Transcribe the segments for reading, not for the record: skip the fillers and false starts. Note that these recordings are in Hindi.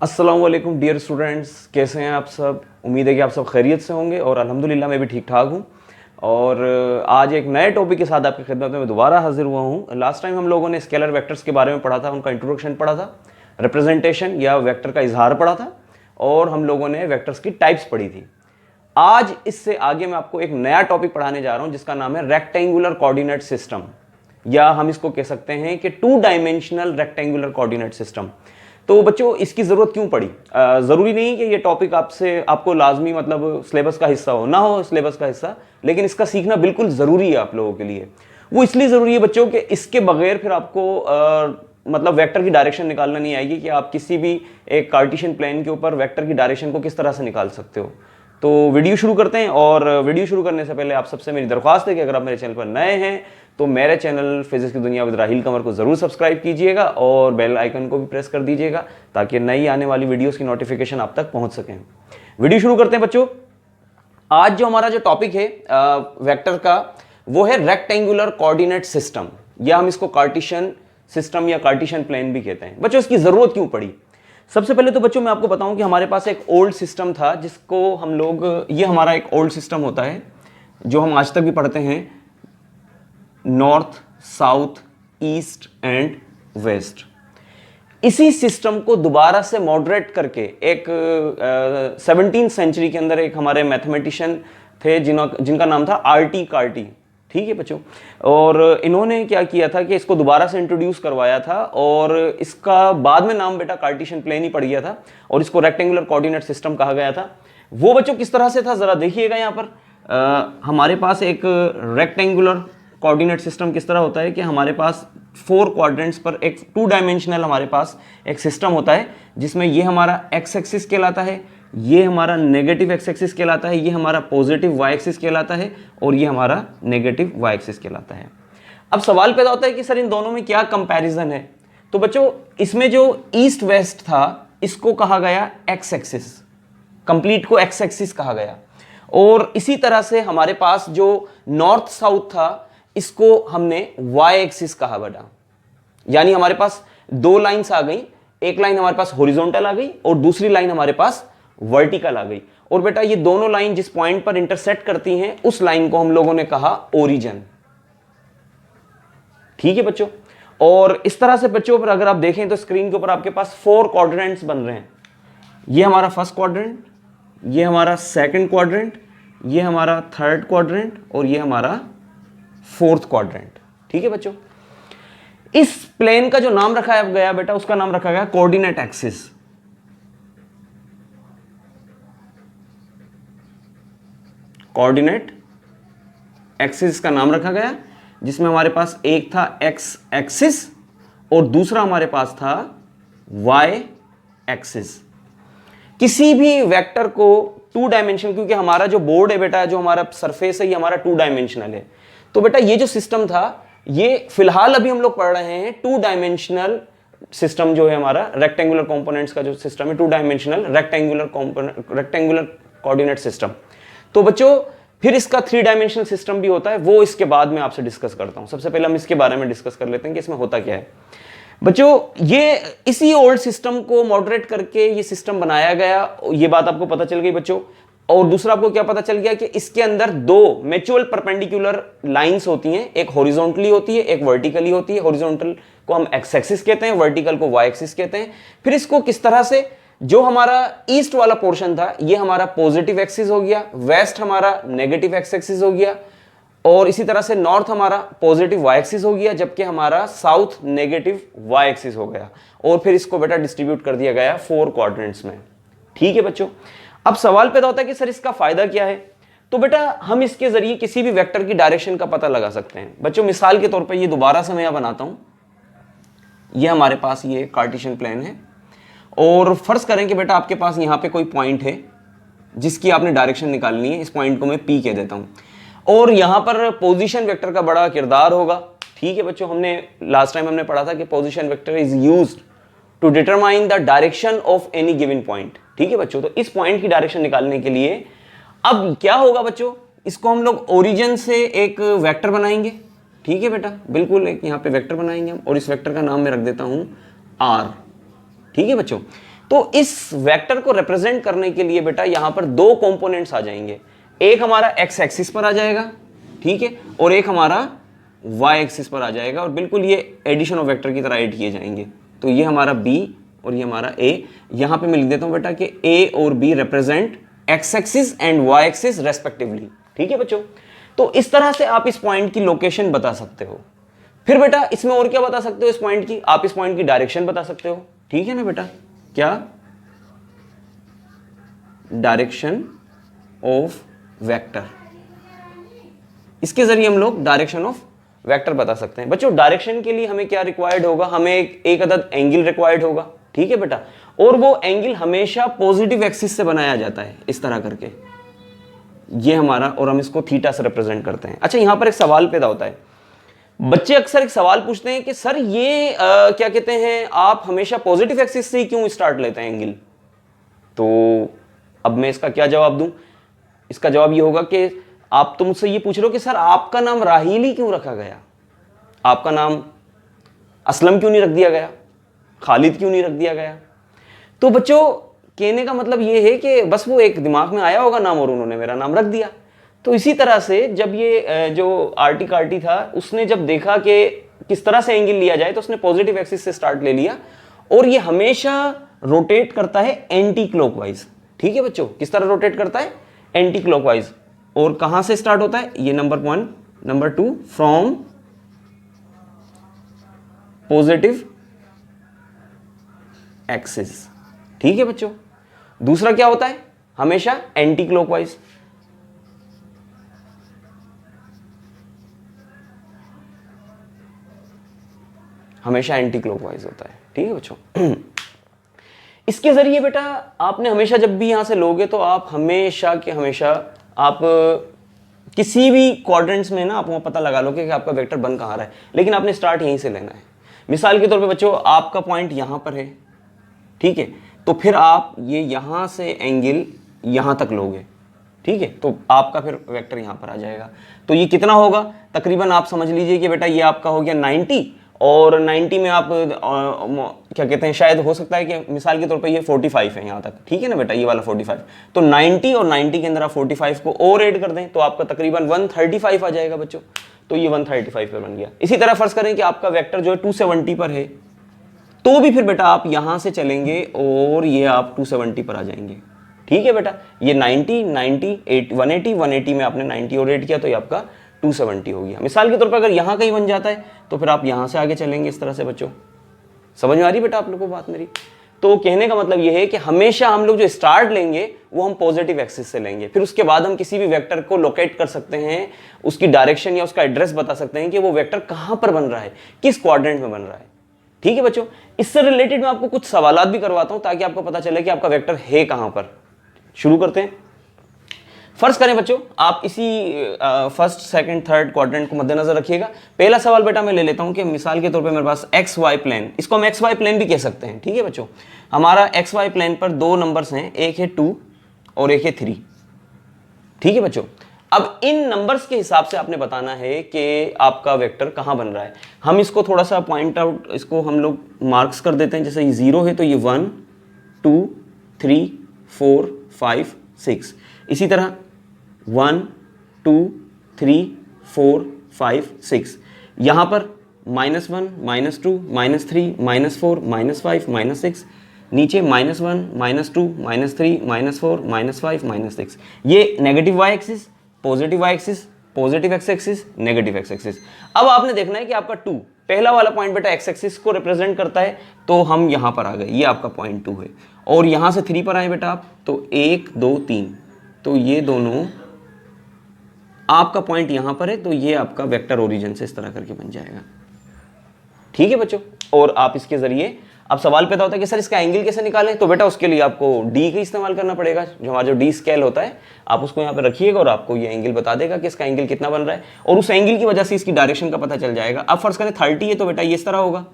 अस्सलाम वालेकुम डियर स्टूडेंट्स, कैसे हैं आप सब। उम्मीद है कि आप सब खैरियत से होंगे और अल्हम्दुलिल्लाह मैं भी ठीक ठाक हूँ। और आज एक नए टॉपिक के साथ आपकी खिदमत में दोबारा हाजिर हुआ हूँ। लास्ट टाइम हम लोगों ने स्केलर वेक्टर्स के बारे में पढ़ा था, उनका इंट्रोडक्शन पढ़ा था, रिप्रेजेंटेशन या वेक्टर का इजहार पढ़ा था, और हम लोगों ने वेक्टर्स की टाइप्स पढ़ी थी। आज इससे आगे मैं आपको एक नया टॉपिक पढ़ाने जा रहा हूँ जिसका नाम है रेक्टेंगुलर कोऑर्डिनेट सिस्टम, या हम इसको कह सकते हैं कि two dimensional rectangular coordinate system. तो बच्चों इसकी जरूरत क्यों पड़ी? जरूरी नहीं कि ये टॉपिक आपको लाजमी मतलब सिलेबस का हिस्सा हो, ना हो सिलेबस का हिस्सा, लेकिन इसका सीखना बिल्कुल जरूरी है आप लोगों के लिए। वो इसलिए जरूरी है बच्चों कि इसके बगैर फिर आपको मतलब वेक्टर की डायरेक्शन निकालना नहीं आएगी कि आप किसी भी एक कार्टेशियन प्लेन के ऊपर वेक्टर की डायरेक्शन को किस तरह से निकाल सकते हो। तो वीडियो शुरू करते हैं, और वीडियो शुरू करने से पहले आप सबसे मेरी दरख्वास्त है कि अगर आप मेरे चैनल पर नए हैं तो मेरे चैनल फिजिक्स की दुनिया विद राहिल कंवर को जरूर सब्सक्राइब कीजिएगा और बेल आइकन को भी प्रेस कर दीजिएगा ताकि नई आने वाली वीडियोस की नोटिफिकेशन आप तक पहुंच सकें। वीडियो शुरू करते हैं बच्चों। आज जो हमारा जो टॉपिक है वेक्टर का, वो है रेक्टेंगुलर कोऑर्डिनेट सिस्टम, या हम इसको कार्टेशियन सिस्टम या कार्टेशियन प्लेन भी कहते हैं। बच्चों इसकी जरूरत क्यों पड़ी? सबसे पहले तो बच्चों मैं आपको बताऊं कि हमारे पास एक ओल्ड सिस्टम था जिसको हम लोग, ये हमारा एक ओल्ड सिस्टम होता है जो हम आज तक भी पढ़ते हैं, north, south, east and west. इसी सिस्टम को दोबारा से मॉडरेट करके एक 17th सेंचुरी के अंदर एक हमारे मैथमेटिशियन थे जिनका नाम था आरटी कार्टी। ठीक है बच्चों, और इन्होंने क्या किया था कि इसको दोबारा से इंट्रोड्यूस करवाया था, और इसका बाद में नाम बेटा कार्टेशियन प्लेन ही पड़ गया था, और इसको रेक्टेंगुलर कोऑर्डिनेट सिस्टम कहा गया था। वो बच्चों किस तरह से था जरा देखिएगा। यहाँ पर हमारे पास एक रेक्टेंगुलर कोऑर्डिनेट सिस्टम किस तरह होता है कि हमारे पास 4 क्वाड्रेंट्स पर एक 2 डायमेंशनल हमारे पास एक सिस्टम होता है जिसमें ये हमारा एक्स एक्सिस कहलाता है, ये हमारा नेगेटिव एक्स एक्सिस कहलाता है, ये हमारा पॉजिटिव वाई एक्सिस कहलाता है, और ये हमारा नेगेटिव वाई एक्सिस कहलाता है। अब सवाल पैदा होता है कि सर इन दोनों में क्या कंपैरिजन है? तो बच्चों इसमें जो ईस्ट वेस्ट था इसको कहा गया एक्स एक्सिस, कंप्लीट को एक्स एक्सिस कहा गया। और इसी तरह से हमारे पास जो नॉर्थ साउथ था इसको हमने वाई एक्सिस कहा बेटा। यानी हमारे पास 2 लाइंस आ गई, एक लाइन हमारे पास हॉरिजॉन्टल आ गई और दूसरी लाइन हमारे पास वर्टिकल आ गई। और बेटा ये दोनों लाइन जिस पॉइंट पर इंटरसेक्ट करती हैं उस लाइन को हम लोगों ने कहा ओरिजिन। ठीक है बच्चों, और इस तरह से बच्चों पर अगर आप देखें तो स्क्रीन के ऊपर आपके पास 4 क्वाड्रेंट्स बन रहे हैं। ये हमारा फर्स्ट क्वाड्रेंट, ये हमारा सेकंड क्वाड्रेंट, ये हमारा थर्ड क्वाड्रेंट, और ये हमारा 4th क्वाड्रेंट। ठीक है बच्चों, इस प्लेन का जो नाम रखा गया बेटा उसका नाम रखा गया कोऑर्डिनेट एक्सिस। कोऑर्डिनेट एक्सिस का नाम रखा गया, जिसमें हमारे पास एक था एक्स एक्सिस और दूसरा हमारे पास था वाई एक्सिस। किसी भी वेक्टर को 2 डायमेंशन, क्योंकि हमारा जो बोर्ड है बेटा, जो हमारा सरफेस है, ये हमारा 2 डायमेंशनल है, तो बेटा ये जो सिस्टम था ये फिलहाल अभी हम लोग पढ़ रहे हैं 2 डायमेंशनल सिस्टम जो है हमारा रेक्टेंगुलर कंपोनेंट्स का जो सिस्टम है, 2 डायमेंशनल रेक्टेंगुलर कोऑर्डिनेट सिस्टम। तो बच्चों फिर इसका 3 डायमेंशनल सिस्टम भी होता है, वो इसके बाद में आपसे डिस्कस करता हूं। सबसे पहले हम इसके बारे में डिस्कस कर लेते हैं कि इसमें होता क्या है। बच्चों ये इसी ओल्ड सिस्टम को मॉडरेट करके ये सिस्टम बनाया गया, ये बात आपको पता चल गई बच्चों। और दूसरा आपको क्या पता चल गया कि इसके अंदर 2 म्यूचुअल परपेंडिकुलर लाइंस होती हैं, एक हॉरिजॉन्टली होती है, एक वर्टिकली होती है। हॉरिजॉन्टल को हम एक्स एक्सिस कहते हैं, वर्टिकल को वाई एक्सिस कहते हैं। फिर इसको किस तरह से, जो हमारा ईस्ट वाला पोर्शन था ये हमारा पॉजिटिव एक्सिस हो गया, वेस्ट हमारा नेगेटिव एक्स एक्सिस हो गया, और इसी तरह से नॉर्थ हमारा पॉजिटिव वाई एक्सिस हो गया, जबकि हमारा साउथ नेगेटिव वाई एक्सिस हो गया। और फिर इसको बेटा डिस्ट्रीब्यूट कर दिया गया 4 क्वाड्रेंट्स में। ठीक है बच्चों, अब सवाल पैदा होता है कि सर इसका फायदा क्या है? तो बेटा हम इसके जरिए किसी भी वेक्टर की डायरेक्शन का पता लगा सकते हैं। बच्चों मिसाल के तौर पे ये दोबारा से मैं यहां बनाता हूं, ये हमारे पास ये कार्टेशियन प्लेन है, और फर्ज करें कि बेटा आपके पास यहां पे कोई पॉइंट है जिसकी आपने डायरेक्शन निकालनी है। इस पॉइंट को मैं पी कह देता हूं, और यहां पर पोजीशन वेक्टर का बड़ा किरदार होगा। ठीक है बच्चों, हमने लास्ट टाइम हमने पढ़ा था कि position vector is used to determine the direction of any given point. ठीक है बच्चों, तो इस पॉइंट की डायरेक्शन निकालने के लिए अब क्या होगा बच्चों, इसको हम लोग ओरिजिन से एक वेक्टर बनाएंगे। ठीक है बेटा, बिल्कुल एक यहाँ पे वेक्टर बनाएंगे हम, और इस वेक्टर का नाम मैं रख देता हूं आर। ठीक है बच्चों, तो इस वेक्टर को रिप्रेजेंट करने के लिए बेटा यहां पर दो कंपोनेंट्स आ जाएंगे, एक हमारा एक्स एक्सिस पर आ जाएगा, ठीक है, और एक हमारा वाई एक्सिस पर आ जाएगा, और बिल्कुल ये एडिशन ऑफ वेक्टर की तरह ऐड किए जाएंगे। तो ये हमारा बी और ये हमारा ए, यहां पे मैं लिख देता हूं बेटा कि ए और B represent X axis and Y axis respectively, ठीक है बच्चों। तो इस तरह से आप इस पॉइंट की लोकेशन बता सकते हो। फिर बेटा इसमें और क्या बता सकते हो, इस पॉइंट की, आप इस पॉइंट की डायरेक्शन बता सकते हो, ठीक है ना बेटा, क्या, डायरेक्शन ऑफ वेक्टर, इसके जरिए हम लोग डायरेक्शन ऑफ वेक्टर बता सकते हैं। बच्चों डायरेक्शन के लिए हमें क्या रिक्वायर्ड होगा, हमें एक अदद एंगल रिक्वायर्ड होगा, ठीक है बेटा, और वो एंगल हमेशा पॉजिटिव एक्सिस से बनाया जाता है इस तरह करके, ये हमारा, और हम इसको थीटा से रिप्रेजेंट करते हैं। अच्छा यहां पर एक सवाल पैदा होता है, बच्चे अक्सर एक सवाल पूछते हैं कि सर ये क्या कहते हैं, आप हमेशा पॉजिटिव एक्सिस से ही क्यों स्टार्ट लेते हैं एंगल। तो अब मैं इसका क्या जवाब दूं, इसका जवाब ये होगा कि आप तो मुझसे ये पूछ रहे हो कि सर आपका नाम राहील ही क्यों रखा गया, आपका नाम असलम क्यों नहीं रख दिया गया, खालिद क्यों नहीं रख दिया गया। तो बच्चों कहने का मतलब ये है कि बस वो एक दिमाग में आया होगा नाम और उन्होंने मेरा नाम रख दिया। तो इसी तरह से जब ये जो आर्टी कार्टी था उसने जब देखा कि किस तरह से एंगल लिया जाए तो उसने पॉजिटिव एक्सिस से स्टार्ट ले लिया, और ये हमेशा रोटेट करता है एंटी क्लॉकवाइज, ठीक है बच्चों, किस तरह रोटेट करता है, एंटी क्लॉकवाइज। और कहां से स्टार्ट होता है, ये number 1, number 2 from positive axis, ठीक है बच्चों। दूसरा क्या होता है, हमेशा एंटी क्लॉकवाइज, हमेशा एंटी क्लॉकवाइज होता है, ठीक है बच्चों। इसके जरिए बेटा आपने हमेशा जब भी यहां से लोगे तो आप हमेशा के हमेशा आप किसी भी क्वाड्रेंट्स में ना आप वहां पता लगा लोगे कि आपका वेक्टर बन कहां रहा है, लेकिन आपने स्टार्ट यहीं से लेना है। मिसाल के तौर पे बच्चों आपका पॉइंट यहां पर है, ठीक है, तो फिर आप ये यहां से एंगल यहां तक लोगे, ठीक है, तो आपका फिर वेक्टर यहां पर आ जाएगा। तो ये कितना होगा, तकरीबन आप समझ लीजिए कि बेटा ये आपका हो गया 90, और 90 में आप क्या कहते हैं, शायद हो सकता है कि मिसाल के तौर पे ये 45 है यहाँ तक, ठीक है ना बेटा, ये वाला 45, तो 90 और 90 के अंदर आप 45 को और ऐड कर दें तो आपका तकरीबन 135 आ जाएगा बच्चों। तो ये 135 पे बन गया। इसी तरह फर्ज करें कि आपका वेक्टर जो है 270 पर है, तो भी फिर बेटा आप यहां से चलेंगे और ये आप 270 पर आ जाएंगे, ठीक है बेटा। ये 90 90 180 में आपने 90 और ऐड किया तो ये आपका 270 हो गया। मिसाल के तौर पर अगर यहां कहीं बन जाता है तो फिर आप यहां से आगे चलेंगे इस तरह से बच्चों। समझ में आ रही बेटा आप लोगों को बात मेरी। तो कहने का मतलब यह है कि हमेशा हम लोग जो स्टार्ट लेंगे वो हम पॉजिटिव एक्सिस से लेंगे, फिर उसके बाद हम किसी भी वेक्टर को लोकेट कर सकते हैं, उसकी डायरेक्शन या उसका एड्रेस बता सकते हैं कि वो वेक्टर कहां पर बन रहा है, किस क्वाड्रेंट में बन रहा है, ठीक है बच्चों। इससे रिलेटेड मैं आपको कुछ सवालात भी करवाता हूं ताकि आपको पता चले कि आपका वेक्टर है कहां पर। शुरू करते हैं। फर्ज करें बच्चों आप इसी फर्स्ट सेकंड थर्ड क्वाड्रेंट को मद्देनजर रखिएगा। पहला सवाल बेटा मैं ले लेता हूं कि मिसाल के तौर पे मेरे पास एक्स वाई प्लेन, इसको हम एक्स वाई प्लेन भी कह सकते हैं, ठीक है बच्चों। हमारा एक्स वाई प्लेन पर दो नंबर्स हैं, एक है 2 और एक है 3, ठीक है बच्चों। अब इन नंबर्स के हिसाब से आपने बताना है कि आपका वेक्टर कहां बन रहा है। हम इसको थोड़ा सा पॉइंट आउट, इसको हम लोग मार्क्स कर देते हैं। जैसे ये 0 है तो ये 1 2 3 4 5 6, इसी तरह 1 2 3 4 5 6, यहां पर -1 -2 -3 -4 -5 -6, नीचे -1 -2 -3 -4 -5 -6। ये negative Y axis, positive Y axis, positive X axis, negative X axis. अब आपने देखना है कि आपका 2 पहला वाला पॉइंट बेटा एक्स एक्सिस को रिप्रेजेंट करता है, तो हम यहां पर आ गए, ये आपका पॉइंट 2 है। और यहां से 3 पर आए बेटा आप, तो 1 2 3, तो ये दोनों आपका पॉइंट यहां पर है, तो ये आपका वेक्टर ओरिजिन से इस तरह करके बन जाएगा, ठीक है बच्चों। और आप इसके जरिए, अब सवाल पैदा होता है कि सर इसका एंगल कैसे निकालें, तो बेटा उसके लिए आपको डी का इस्तेमाल करना पड़ेगा। जो हमारा जो डी स्केल होता है आप उसको यहाँ पे रखिएगा और आपको ये एंगल बता देगा कि इसका एंगल कितना बन रहा है, और उस एंगल की वजह से इसकी डायरेक्शन का पता चल जाएगा। अब फर्ज करें 30 है तो बेटा ये इस तरह होगा,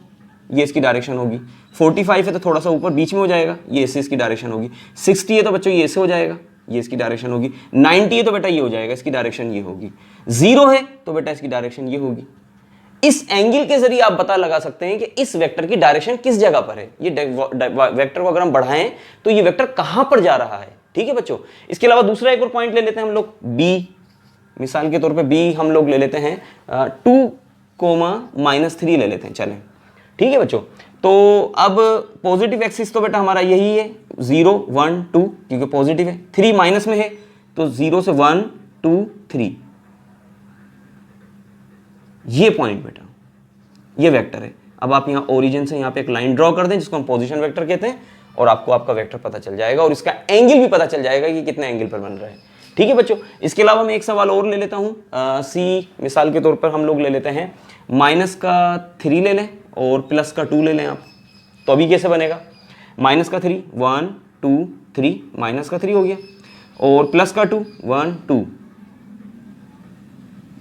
ये इसकी डायरेक्शन होगी। 45 है तो थोड़ा सा ऊपर बीच में हो जाएगा, ये ऐसे इसकी डायरेक्शन होगी। 60 है तो बच्चों ये ऐसे हो जाएगा, ये इसकी डायरेक्शन होगी। 90 है तो बेटा ये हो जाएगा, इसकी डायरेक्शन ये होगी। 0 है तो बेटा इसकी डायरेक्शन ये होगी। इस एंगल के जरिए आप पता लगा सकते हैं कि इस वेक्टर की डायरेक्शन किस जगह पर है। ये वेक्टर को अगर हम बढ़ाएं तो ये वेक्टर कहां पर जा रहा है। ठीक है बच्चों, इसके अलावा दूसरा एक और पॉइंट ले लेते हैं हम लोग, बी। मिसाल के तौर पे बी हम लोग ले लेते हैं 2,-3 ले लेते हैं, चलें। ठीक है बच्चों, तो अब पॉजिटिव एक्सिस तो बेटा हमारा यही है, 0 1 2, क्योंकि पॉजिटिव है। 3 माइनस में है तो 0 से 1 2 3, ये पॉइंट बेटा ये वेक्टर है। अब आप यहां ओरिजिन से यहां पे एक लाइन ड्रॉ कर दें जिसको हम पोजीशन वेक्टर कहते हैं, और आपको आपका वेक्टर पता चल जाएगा और इसका एंगल भी पता चल जाएगा कि कितने एंगल पर बन रहा है। ठीक है बच्चों, इसके अलावा मैं एक सवाल और ले लेता हूं, सी। मिसाल के तौर पर हम लोग ले लेते हैं -3 ले लें और +2 ले लें आप, तो अभी कैसे बनेगा? -3 1 2 3, -3 हो गया, और +2 1 2,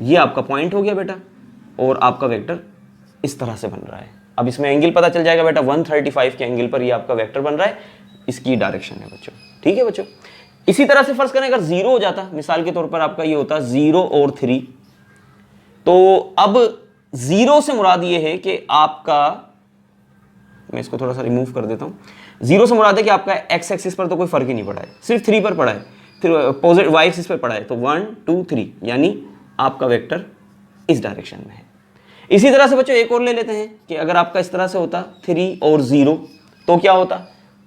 ये आपका पॉइंट हो गया बेटा, और आपका वेक्टर इस तरह से बन रहा है। अब इसमें एंगल पता चल जाएगा बेटा, 135 के एंगल पर ये आपका वेक्टर बन रहा है, इसकी डायरेक्शन है बच्चों। ठीक है बच्चों, इसी तरह से फर्ज करें अगर 0 हो जाता, मिसाल के तौर पर आपका ये होता 0 और 3, तो अब 0 से मुराद ये है कि आपका, मैं इसको थोड़ा सा रिमूव कर देता हूं। 0 से मुराद है कि आपका एक्स एक्सिस पर तो कोई फर्क ही नहीं पड़ा है, सिर्फ 3 पर पड़ा है, फिर पॉजिटिव वाई एक्सिस पर पड़ा है, तो 1 2 3, यानी आपका वेक्टर इस डायरेक्शन में है। इसी तरह से बच्चों एक और ले लेते हैं कि अगर आपका इस तरह से होता 3 और 0, तो क्या होता?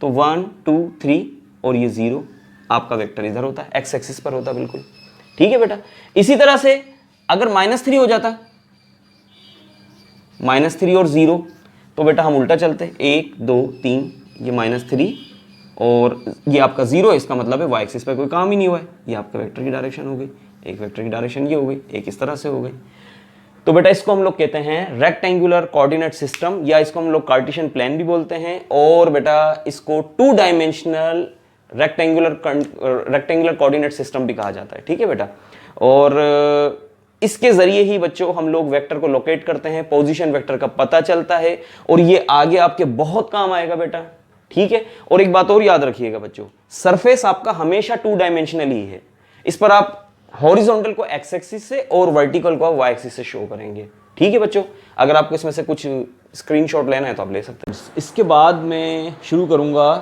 तो 1 2 3 और ये 0, आपका वेक्टर इधर होता है, एक्स एक्सिस पर होता बिल्कुल। ठीक है बेटा, इसी तरह से अगर -3 हो जाता, -3 और 0, तो बेटा हम उल्टा चलते, 1 2 3, ये -3 और ये आपका 0 है, इसका मतलब है वाई एक्सिस पर कोई काम ही नहीं हुआ है, ये आपका वेक्टर की डायरेक्शन हो गई। एक वेक्टर की डायरेक्शन ये हो गई, एक इस तरह से हो गई। तो बेटा इसको हम लोग कहते हैं रेक्टेंगुलर कोऑर्डिनेट सिस्टम, या इसको हम लोग कार्टेशियन प्लेन भी बोलते हैं, और बेटा इसको 2 डायमेंशनल रेक्टेंगुलर कोऑर्डिनेट सिस्टम भी कहा जाता है। ठीक है बेटा, और इसके जरिए ही बच्चों हम लोग वेक्टर को लोकेट करते हैं, पोजीशन वेक्टर का पता चलता है, और ये आगे आपके बहुत काम आएगा बेटा। ठीक है, और एक बात और याद रखिएगा बच्चों, सरफेस आपका हमेशा 2 डायमेंशनल ही है, इस पर आप हॉरिजॉन्टल को एक्स एक्सिस से और वर्टिकल को वाई एक्सिस से शो करेंगे। ठीक है बच्चों, अगर आपको इसमें से कुछ स्क्रीनशॉट लेना है तो आप ले सकते हैं। इसके बाद मैं शुरू करूंगा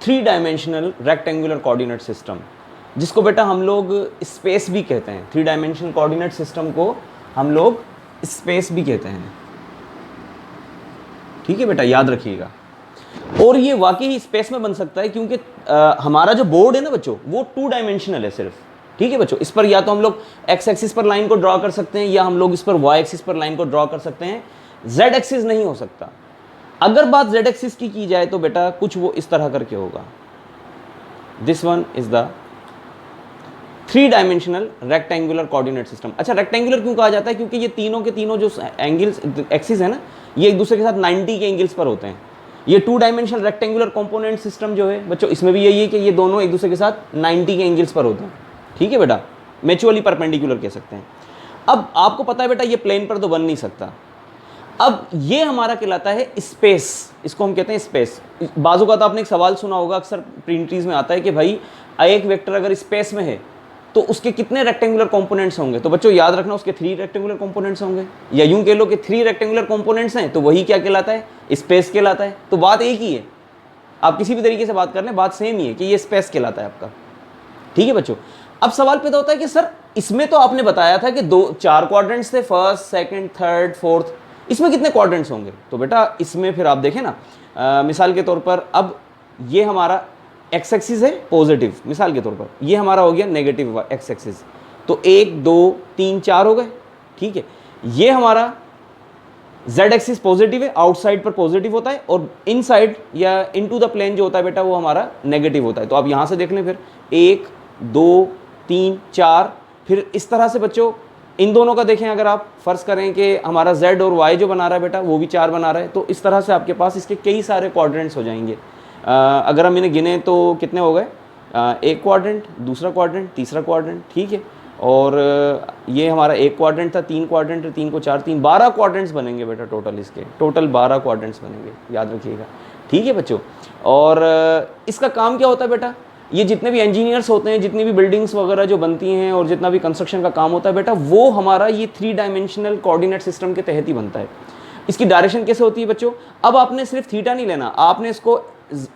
3 डायमेंशनल रेक्टेंगुलर कोऑर्डिनेट सिस्टम, जिसको बेटा हम लोग स्पेस भी कहते हैं। 3 डायमेंशनल कोऑर्डिनेट सिस्टम को हम लोग स्पेस भी कहते हैं। ठीक है बेटा, याद रखिएगा। और ये वाकई स्पेस में बन सकता है, क्योंकि हमारा जो बोर्ड है ना बच्चों, वो 2 डायमेंशनल है सिर्फ। ठीक है बच्चों, इस पर या तो हम लोग एक्स एक्सिस पर लाइन को ड्रॉ कर सकते हैं, या हम लोग इस पर वाई एक्सिस पर लाइन को ड्रॉ कर सकते हैं, जेड एक्सिस नहीं हो सकता। अगर बात जेड एक्सिस की जाए तो बेटा कुछ वो इस तरह करके होगा, this one is the 3 dimensional rectangular coordinate system. अच्छा, रेक्टेंगुलर क्यों कहा जाता है? क्योंकि ये तीनों के तीनों जो एंगल्स एक्सिस है ना, ये एक दूसरे के साथ 90 के एंगल्स पर होते हैं। ये 2 डायमेंशनल रेक्टेंगुलर कंपोनेंट सिस्टम जो है बच्चों, इसमें भी यही है कि ये दोनों एक दूसरे के साथ 90 के एंगल्स पर होते हैं। ठीक है बेटा, म्यूचुअली परपेंडिकुलर कह सकते हैं। अब आपको पता है बेटा ये प्लेन पर तो बन नहीं सकता। अब ये हमारा कहलाता है स्पेस, इसको हम कहते हैं स्पेस। बाजू का तो आपने एक सवाल सुना होगा, अक्सर प्रिंट्रीज में आता है कि भाई एक वेक्टर अगर स्पेस में है तो उसके कितने रेक्टेंगुलर कंपोनेंट्स होंगे? तो बच्चों याद रखना, उसके 3 रेक्टेंगुलर कंपोनेंट्स होंगे, या यूं कह लो कि 3 रेक्टेंगुलर कंपोनेंट्स हैं तो वही क्या कहलाता है? स्पेस कहलाता है। तो बात एक ही है, आप किसी भी तरीके से बात कर लें, बात सेम ही है कि ये स्पेस कहलाता है आपका। ठीक है बच्चों, अब सवाल पैदा होता है कि सर इसमें तो आपने बताया था कि 4 क्वाड्रेंट्स थे, फर्स्ट सेकंड थर्ड फोर्थ, इसमें कितने क्वाड्रेंट्स होंगे? तो बेटा इसमें फिर आप देखें ना, मिसाल के तौर पर अब ये हमारा एक्स एक्सिस है पॉजिटिव, मिसाल के तौर पर ये हमारा हो गया नेगेटिव एक्स एक्सिस, तो 1 2 3 4 हो गए। ठीक है, ये हमारा जेड एक्सिस पॉजिटिव है, आउटसाइड पर पॉजिटिव होता है, और इनसाइड या इनटू द प्लेन जो होता है बेटा वो हमारा नेगेटिव होता है। तो आप यहाँ से देख लें, फिर 1 2 3 4, फिर इस तरह से बच्चों इन दोनों का देखें, अगर आप फर्ज करें कि हमारा z और y जो बना रहा है बेटा वो भी 4 बना रहा है, तो इस तरह से आपके पास इसके कई सारे क्वाड्रेंट्स हो जाएंगे। अगर हम इन्हें गिने तो कितने हो गए? एक क्वाड्रेंट, दूसरा क्वाड्रेंट, तीसरा क्वाड्रेंट। ठीक है, और ये हमारा एक क्वाड्रेंट था, 3 क्वाड्रेंट, 3 को 4 3 12 क्वाड्रेंट्स बनेंगे बेटा टोटल, इसके टोटल 12 क्वाड्रेंट्स बनेंगे, याद रखिएगा। ठीक है बच्चों, और इसका काम क्या होता है बेटा? ये जितने भी इंजीनियर्स होते हैं, जितनी भी बिल्डिंग्स वगैरह जो बनती हैं और जितना भी कंस्ट्रक्शन का काम होता है बेटा, वो हमारा ये 3 डायमेंशनल कोऑर्डिनेट सिस्टम के तहत ही बनता है। इसकी डायरेक्शन कैसे होती है बच्चों? अब आपने सिर्फ थीटा नहीं लेना, आपने इसको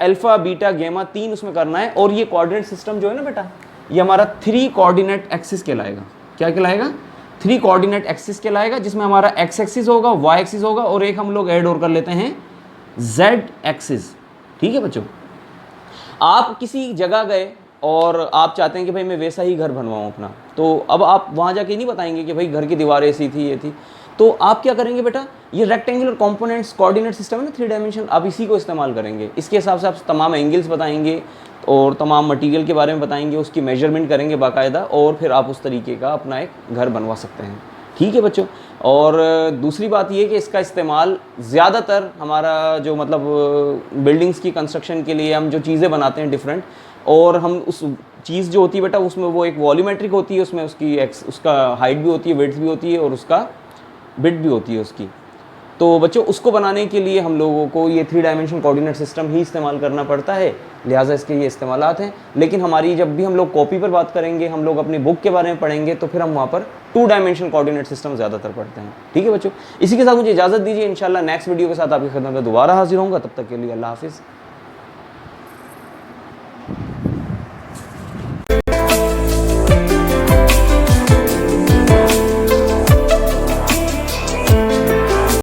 अल्फा बीटा गैमा 3 उसमें करना है। और ये कोऑर्डिनेट सिस्टम जो है ना बेटा, ये हमारा 3 कोऑर्डिनेट एक्सिस कहलाएगा। क्या कहलाएगा? 3 कोऑर्डिनेट एक्सिस कहलाएगा, जिसमें हमारा एक्स एक्सिस होगा, वाई एक्सिस होगा, और एक हम लोग ऐड और कर लेते हैं जेड एक्सिस। ठीक है बच्चों, आप किसी जगह गए और आप चाहते हैं कि भाई मैं वैसा ही घर बनवाऊँ अपना, तो अब आप वहाँ जाके नहीं बताएंगे कि भाई घर की दीवार ऐसी थी, ये थी। तो आप क्या करेंगे बेटा, ये रेक्टेंगुलर कंपोनेंट्स कोऑर्डिनेट सिस्टम है ना, 3 डायमेंशन, आप इसी को इस्तेमाल करेंगे। इसके हिसाब से आप तमाम एंगल्स बताएंगे और तमाम मटेरियल के बारे में बताएंगे, उसकी मेजरमेंट करेंगे बाकायदा, और फिर आप उस तरीके का अपना एक घर बनवा सकते हैं। ठीक है बच्चों। और दूसरी बात ये कि इसका इस्तेमाल ज़्यादातर हमारा जो मतलब बिल्डिंग्स की कंस्ट्रक्शन के लिए हम जो चीज़ें बनाते हैं डिफरेंट, और हम उस चीज़ जो होती है बेटा उसमें वो एक वॉल्यूमेट्रिक होती है, उसमें उसका हाइट भी होती है, विड्थ भी होती है, और उसका बिट भी होती है उसकी। तो बच्चों उसको बनाने के लिए हम लोगों को ये 3 डायमेंशन कोऑर्डिनेट सिस्टम ही इस्तेमाल करना पड़ता है, लिहाजा इसके ये इस्तेमालात हैं। लेकिन हमारी जब भी हम लोग कॉपी पर बात करेंगे, हम लोग अपनी बुक के बारे में पढ़ेंगे, तो फिर हम वहाँ पर 2 डायमेंशन कोऑर्डिनेट सिस्टम ज़्यादातर पढ़ते हैं। ठीक है बच्चों, इसी के साथ मुझे इजाज़त दीजिए। इंशाल्लाह नेक्स्ट वीडियो के साथ आपकी खिदमत में दोबारा हाजिर होऊंगा। तब तक के लिए अल्लाह हाफिज़।